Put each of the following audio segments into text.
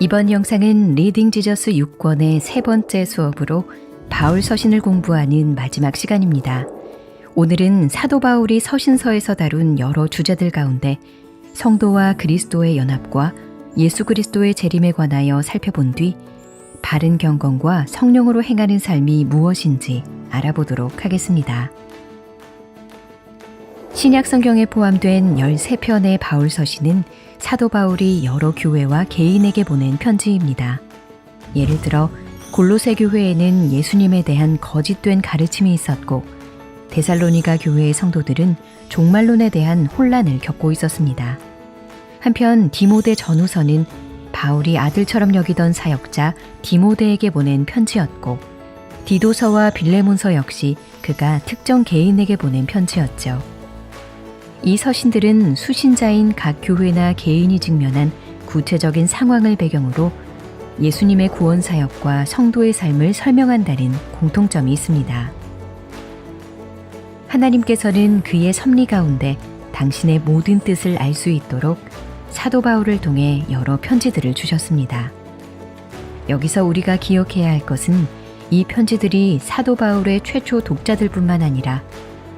이번 영상은 리딩 지저스 6권의 세 번째 수업으로 바울 서신을 공부하는 마지막 시간입니다. 오늘은 사도 바울이 서신서에서 다룬 여러 주제들 가운데 성도와 그리스도의 연합과 예수 그리스도의 재림에 관하여 살펴본 뒤 바른 경건과 성령으로 행하는 삶이 무엇인지 알아보도록 하겠습니다. 신약 성경에 포함된 13편의 바울 서신은 사도 바울이 여러 교회와 개인에게 보낸 편지입니다. 예를 들어 골로새 교회에는 예수님에 대한 거짓된 가르침이 있었고 데살로니가 교회의 성도들은 종말론에 대한 혼란을 겪고 있었습니다. 한편 디모데 전후서는 바울이 아들처럼 여기던 사역자 디모데에게 보낸 편지였고 디도서와 빌레몬서 역시 그가 특정 개인에게 보낸 편지였죠. 이 서신들은 수신자인 각 교회나 개인이 직면한 구체적인 상황을 배경으로 예수님의 구원 사역과 성도의 삶을 설명한다는 공통점이 있습니다. 하나님께서는 그의 섭리 가운데 당신의 모든 뜻을 알 수 있도록 사도 바울을 통해 여러 편지들을 주셨습니다. 여기서 우리가 기억해야 할 것은 이 편지들이 사도 바울의 최초 독자들뿐만 아니라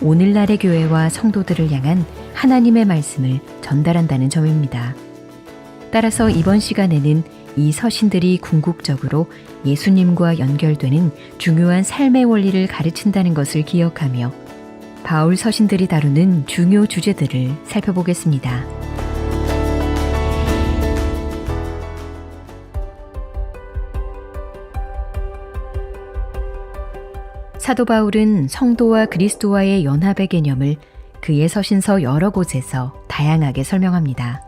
오늘날의 교회와 성도들을 향한 하나님의 말씀을 전달한다는 점입니다. 따라서 이번 시간에는 이 서신들이 궁극적으로 예수님과 연결되는 중요한 삶의 원리를 가르친다는 것을 기억하며 바울 서신들이 다루는 중요 주제들을 살펴보겠습니다. 사도 바울은 성도와 그리스도와의 연합의 개념을 그의 서신서 여러 곳에서 다양하게 설명합니다.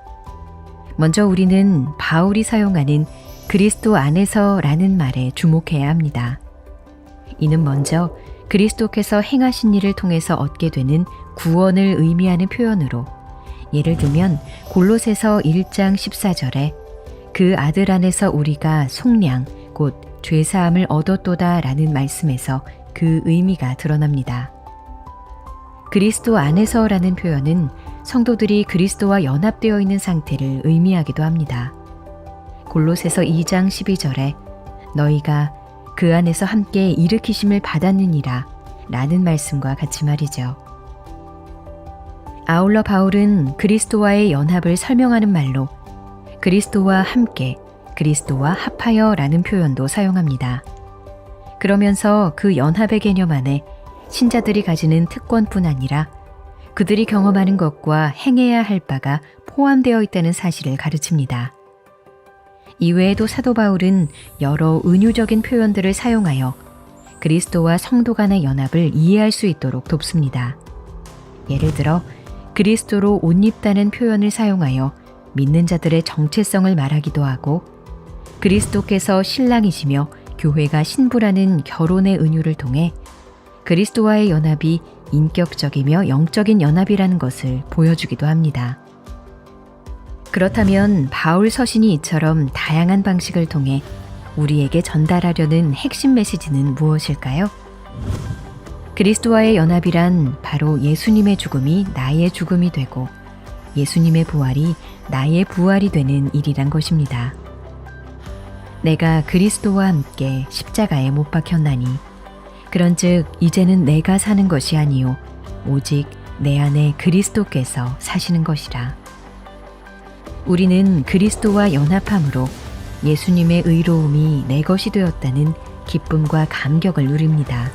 먼저 우리는 바울이 사용하는 그리스도 안에서라는 말에 주목해야 합니다. 이는 먼저 그리스도께서 행하신 일을 통해서 얻게 되는 구원을 의미하는 표현으로 예를 들면 골로새서 1장 14절에 그 아들 안에서 우리가 속량 곧 죄사함을 얻었도다 라는 말씀에서 그 의미가 드러납니다. 그리스도 안에서라는 표현은 성도들이 그리스도와 연합되어 있는 상태를 의미하기도 합니다. 골로새서 2장 12절에 너희가 그 안에서 함께 일으키심을 받았느니라 라는 말씀과 같이 말이죠. 아울러 바울은 그리스도와의 연합을 설명하는 말로 그리스도와 함께, 그리스도와 합하여 라는 표현도 사용합니다. 그러면서 그 연합의 개념 안에 신자들이 가지는 특권뿐 아니라 그들이 경험하는 것과 행해야 할 바가 포함되어 있다는 사실을 가르칩니다. 이외에도 사도 바울은 여러 은유적인 표현들을 사용하여 그리스도와 성도 간의 연합을 이해할 수 있도록 돕습니다. 예를 들어 그리스도로 옷 입다는 표현을 사용하여 믿는 자들의 정체성을 말하기도 하고 그리스도께서 신랑이시며 교회가 신부라는 결혼의 은유를 통해 그리스도와의 연합이 인격적이며 영적인 연합이라는 것을 보여주기도 합니다. 그렇다면 바울 서신이 이처럼 다양한 방식을 통해 우리에게 전달하려는 핵심 메시지는 무엇일까요? 그리스도와의 연합이란 바로 예수님의 죽음이 나의 죽음이 되고 예수님의 부활이 나의 부활이 되는 일이란 것입니다. 내가 그리스도와 함께 십자가에 못 박혔나니 그런즉 이제는 내가 사는 것이 아니요 오직 내 안에 그리스도께서 사시는 것이라. 우리는 그리스도와 연합함으로 예수님의 의로움이 내 것이 되었다는 기쁨과 감격을 누립니다.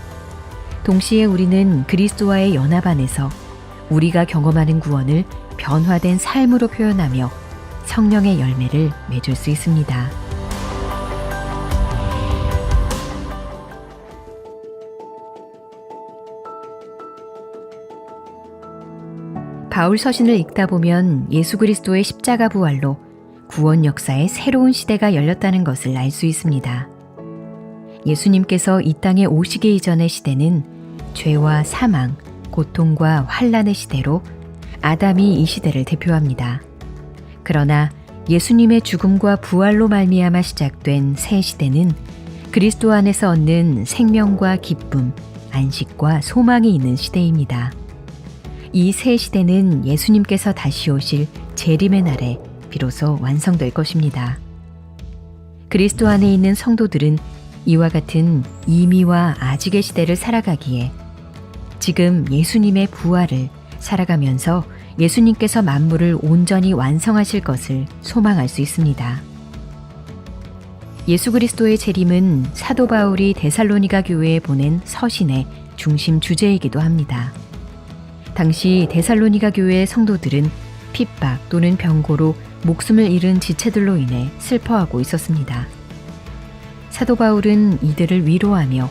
동시에 우리는 그리스도와의 연합 안에서 우리가 경험하는 구원을 변화된 삶으로 표현하며 성령의 열매를 맺을 수 있습니다. 바울 서신을 읽다 보면 예수 그리스도의 십자가 부활로 구원 역사의 새로운 시대가 열렸다는 것을 알 수 있습니다. 예수님께서 이 땅에 오시기 이전의 시대는 죄와 사망, 고통과 환난의 시대로 아담이 이 시대를 대표합니다. 그러나 예수님의 죽음과 부활로 말미암아 시작된 새 시대는 그리스도 안에서 얻는 생명과 기쁨, 안식과 소망이 있는 시대입니다. 이 새 시대는 예수님께서 다시 오실 재림의 날에 비로소 완성될 것입니다. 그리스도 안에 있는 성도들은 이와 같은 이미와 아직의 시대를 살아가기에 지금 예수님의 부활을 살아가면서 예수님께서 만물을 온전히 완성하실 것을 소망할 수 있습니다. 예수 그리스도의 재림은 사도 바울이 데살로니가 교회에 보낸 서신의 중심 주제이기도 합니다. 당시 데살로니가 교회의 성도들은 핍박 또는 병고로 목숨을 잃은 지체들로 인해 슬퍼하고 있었습니다. 사도 바울은 이들을 위로하며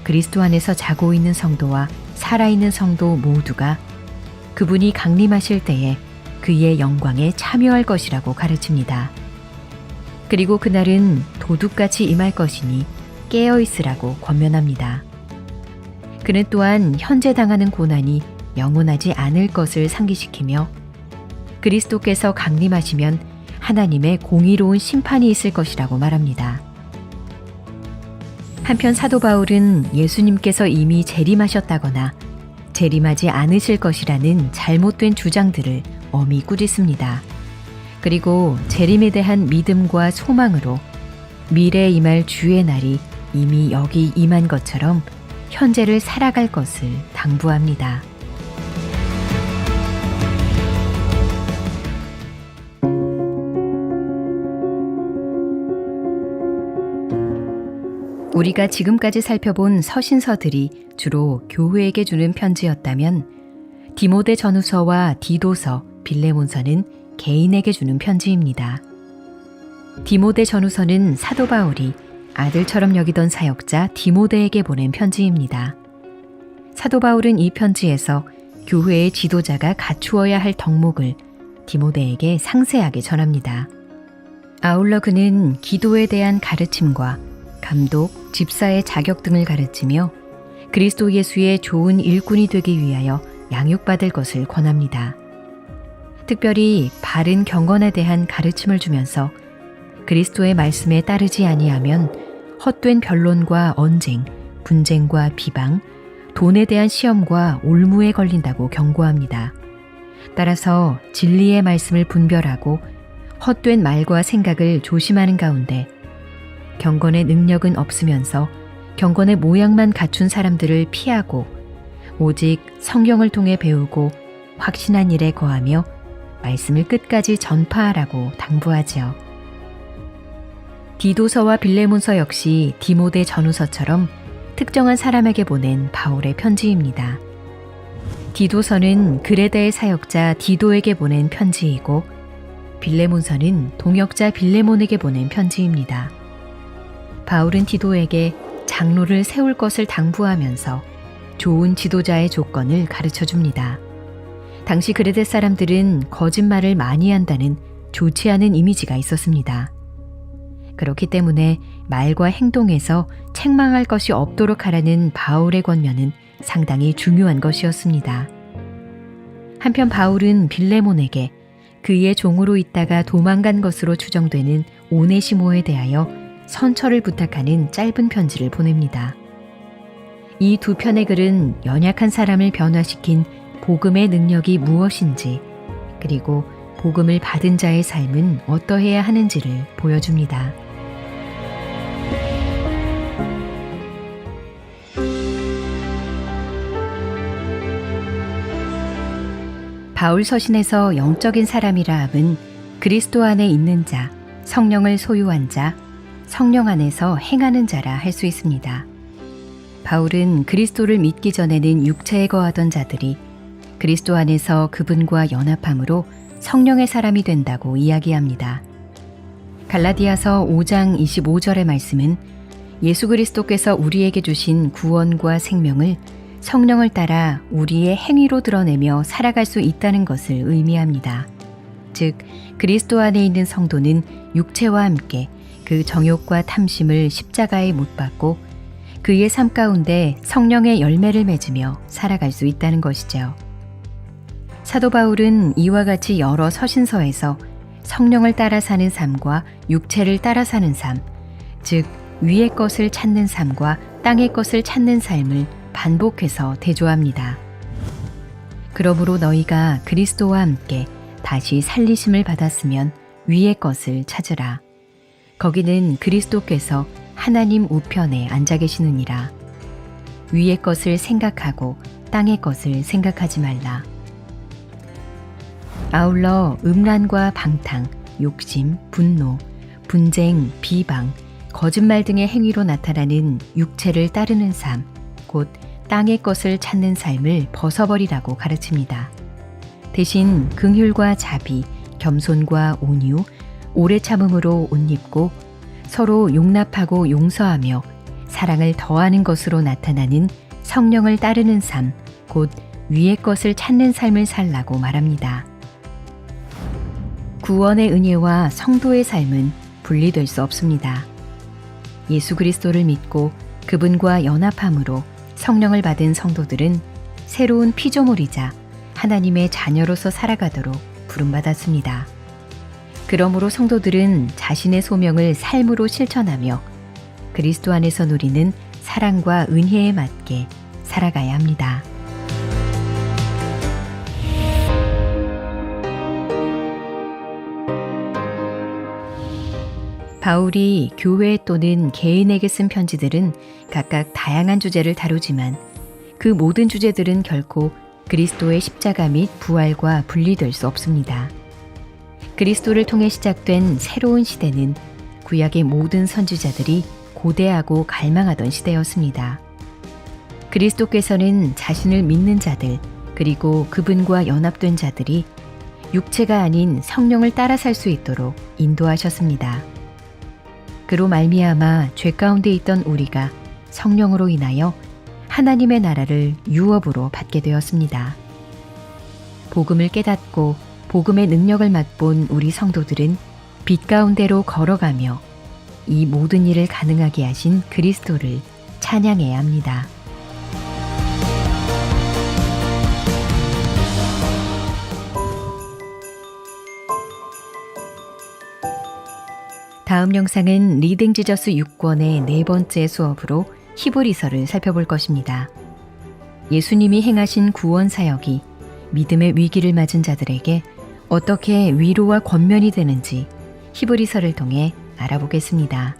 그리스도 안에서 자고 있는 성도와 살아있는 성도 모두가 그분이 강림하실 때에 그의 영광에 참여할 것이라고 가르칩니다. 그리고 그날은 도둑같이 임할 것이니 깨어 있으라고 권면합니다. 그는 또한 현재 당하는 고난이 영원하지 않을 것을 상기시키며 그리스도께서 강림하시면 하나님의 공의로운 심판이 있을 것이라고 말합니다. 한편 사도 바울은 예수님께서 이미 재림하셨다거나 재림하지 않으실 것이라는 잘못된 주장들을 엄히 꾸짖습니다. 그리고 재림에 대한 믿음과 소망으로 미래에 임할 주의 날이 이미 여기 임한 것처럼 현재를 살아갈 것을 당부합니다. 우리가 지금까지 살펴본 서신서들이 주로 교회에게 주는 편지였다면 디모데 전후서와 디도서, 빌레몬서는 개인에게 주는 편지입니다. 디모데 전후서는 사도 바울이 아들처럼 여기던 사역자 디모데에게 보낸 편지입니다. 사도 바울은 이 편지에서 교회의 지도자가 갖추어야 할 덕목을 디모데에게 상세하게 전합니다. 아울러 그는 기도에 대한 가르침과 감독, 집사의 자격 등을 가르치며 그리스도 예수의 좋은 일꾼이 되기 위하여 양육받을 것을 권합니다. 특별히 바른 경건에 대한 가르침을 주면서 그리스도의 말씀에 따르지 아니하면 헛된 변론과 언쟁, 분쟁과 비방, 돈에 대한 시험과 올무에 걸린다고 경고합니다. 따라서 진리의 말씀을 분별하고 헛된 말과 생각을 조심하는 가운데 경건의 능력은 없으면서 경건의 모양만 갖춘 사람들을 피하고 오직 성경을 통해 배우고 확신한 일에 거하며 말씀을 끝까지 전파하라고 당부하지요. 디도서와 빌레몬서 역시 디모데 전후서처럼 특정한 사람에게 보낸 바울의 편지입니다. 디도서는 그레다의 사역자 디도에게 보낸 편지이고 빌레몬서는 동역자 빌레몬에게 보낸 편지입니다. 바울은 디도에게 장로를 세울 것을 당부하면서 좋은 지도자의 조건을 가르쳐 줍니다. 당시 그레데 사람들은 거짓말을 많이 한다는 좋지 않은 이미지가 있었습니다. 그렇기 때문에 말과 행동에서 책망할 것이 없도록 하라는 바울의 권면은 상당히 중요한 것이었습니다. 한편 바울은 빌레몬에게 그의 종으로 있다가 도망간 것으로 추정되는 오네시모에 대하여 선처를 부탁하는 짧은 편지를 보냅니다. 이 두 편의 글은 연약한 사람을 변화시킨 복음의 능력이 무엇인지, 그리고 복음을 받은 자의 삶은 어떠해야 하는지를 보여줍니다. 바울 서신에서 영적인 사람이라 함은 그리스도 안에 있는 자, 성령을 소유한 자, 성령 안에서 행하는 자라 할 수 있습니다. 바울은 그리스도를 믿기 전에는 육체에 거하던 자들이 그리스도 안에서 그분과 연합함으로 성령의 사람이 된다고 이야기합니다. 갈라디아서 5장 25절의 말씀은 예수 그리스도께서 우리에게 주신 구원과 생명을 성령을 따라 우리의 행위로 드러내며 살아갈 수 있다는 것을 의미합니다. 즉, 그리스도 안에 있는 성도는 육체와 함께 그 정욕과 탐심을 십자가에 못 박고 그의 삶 가운데 성령의 열매를 맺으며 살아갈 수 있다는 것이죠. 사도 바울은 이와 같이 여러 서신서에서 성령을 따라 사는 삶과 육체를 따라 사는 삶, 즉 위의 것을 찾는 삶과 땅의 것을 찾는 삶을 반복해서 대조합니다. 그러므로 너희가 그리스도와 함께 다시 살리심을 받았으면 위의 것을 찾으라. 거기는 그리스도께서 하나님 우편에 앉아 계시느니라. 위의 것을 생각하고 땅의 것을 생각하지 말라. 아울러 음란과 방탕, 욕심, 분노, 분쟁, 비방, 거짓말 등의 행위로 나타나는 육체를 따르는 삶, 곧 땅의 것을 찾는 삶을 벗어버리라고 가르칩니다. 대신 긍휼과 자비, 겸손과 온유, 오래 참음으로 옷 입고 서로 용납하고 용서하며 사랑을 더하는 것으로 나타나는 성령을 따르는 삶, 곧 위의 것을 찾는 삶을 살라고 말합니다. 구원의 은혜와 성도의 삶은 분리될 수 없습니다. 예수 그리스도를 믿고 그분과 연합함으로 성령을 받은 성도들은 새로운 피조물이자 하나님의 자녀로서 살아가도록 부름받았습니다. 그러므로 성도들은 자신의 소명을 삶으로 실천하며 그리스도 안에서 누리는 사랑과 은혜에 맞게 살아가야 합니다. 바울이 교회 또는 개인에게 쓴 편지들은 각각 다양한 주제를 다루지만 그 모든 주제들은 결코 그리스도의 십자가 및 부활과 분리될 수 없습니다. 그리스도를 통해 시작된 새로운 시대는 구약의 모든 선지자들이 고대하고 갈망하던 시대였습니다. 그리스도께서는 자신을 믿는 자들 그리고 그분과 연합된 자들이 육체가 아닌 성령을 따라 살 수 있도록 인도하셨습니다. 그로 말미암아 죄 가운데 있던 우리가 성령으로 인하여 하나님의 나라를 유업으로 받게 되었습니다. 복음을 깨닫고 복음의 능력을 맛본 우리 성도들은 빛 가운데로 걸어가며 이 모든 일을 가능하게 하신 그리스도를 찬양해야 합니다. 다음 영상은 리딩 지저스 6권의 네 번째 수업으로 히브리서를 살펴볼 것입니다. 예수님이 행하신 구원 사역이 믿음의 위기를 맞은 자들에게 어떻게 위로와 권면이 되는지 히브리서를 통해 알아보겠습니다.